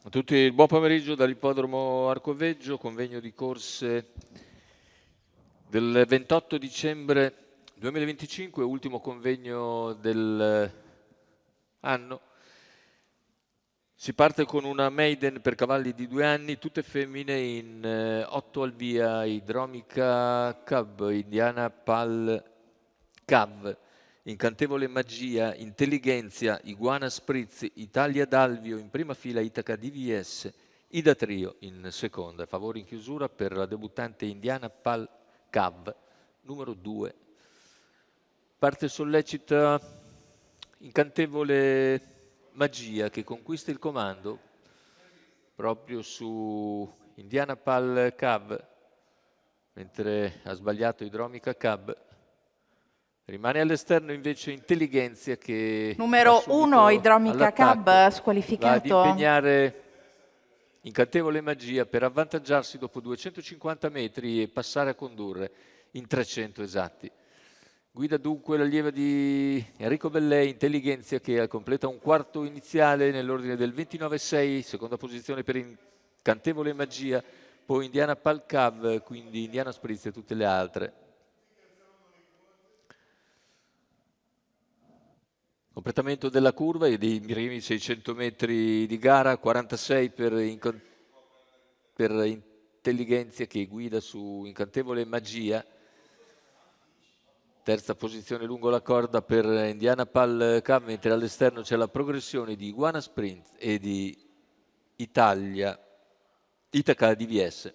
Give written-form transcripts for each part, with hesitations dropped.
A tutti il buon pomeriggio dall'ippodromo Arcoveggio, convegno di corse del 28 dicembre 2025, ultimo convegno dell'anno. Si parte con una maiden per cavalli di 2 anni, tutte femmine in 8 al via, Idromica Cub, Indiana Pal Cav, Incantevole Magia, Intelligenzia, Iguana Spritz, Italia d'Alvio in prima fila, Itaca DVS, Ida Trio in seconda. Favore in chiusura per la debuttante Indiana Pal Cav, numero 2. Parte sollecita Incantevole Magia che conquista il comando proprio su Indiana Pal Cav, mentre ha sbagliato Idromica Cab. Rimane all'esterno invece Intelligenzia che Numero 1 Idromica Cab va ad squalificato. impegnare Incantevole Magia per avvantaggiarsi dopo 250 metri e passare a condurre in 300 esatti. Guida dunque l'allieva di Enrico Bellei, Intelligenzia che completa un quarto iniziale nell'ordine del 29-6, seconda posizione per Incantevole Magia, poi Indiana Palcav, quindi Indiana Spritz e tutte le altre. Completamento della curva e dei primi 600 metri di gara, 46 per Intelligenzia che guida su Incantevole Magia. Terza posizione lungo la corda per Indiana Pal Cav, mentre all'esterno c'è la progressione di Iguana Sprint e di Itaca DVS.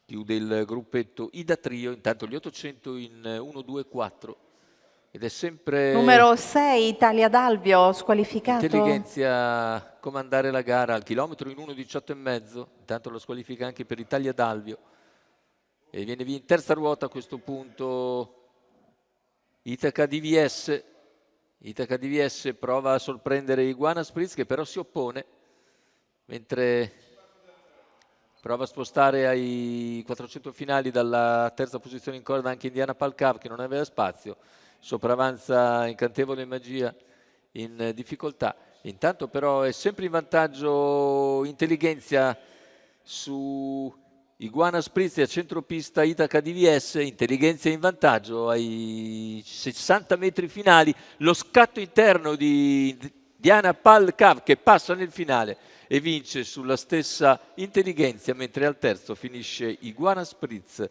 Chiude il gruppetto Ida Trio, intanto gli 800 in 1, 2, 4. Ed è sempre Numero 6 Italia d'Alvio squalificato. Intelligenzia a comandare la gara al chilometro in 1,18,5. Intanto lo squalifica anche per Italia d'Alvio. E viene via in terza ruota a questo punto Itaca DVS. Itaca DVS prova a sorprendere Iguana Spritz che però si oppone, mentre prova a spostare ai 400 finali dalla terza posizione in corda anche Indiana Palcav che non aveva spazio. Sopravanza Incantevole Magia in difficoltà. Intanto però è sempre in vantaggio Intelligenzia su Iguana Spritz a centropista Itaca DVS, Intelligenzia in vantaggio ai 60 metri finali, lo scatto interno di Diana Palcav che passa nel finale e vince sulla stessa Intelligenzia, mentre al terzo finisce Iguana Spritz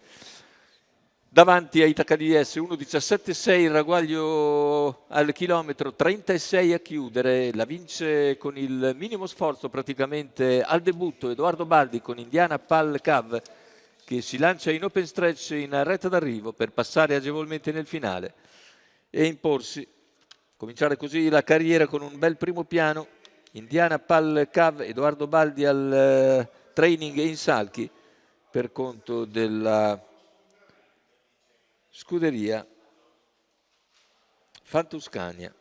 davanti a Itaca DVS 1,17,6, il ragguaglio al chilometro, 36 a chiudere, la vince con il minimo sforzo praticamente al debutto Edoardo Baldi con Indiana Pal Cav che si lancia in open stretch in retta d'arrivo per passare agevolmente nel finale e imporsi, cominciare così la carriera con un bel primo piano. Indiana Pal Cav, Edoardo Baldi al training e in salchi per conto della scuderia Fantuscania.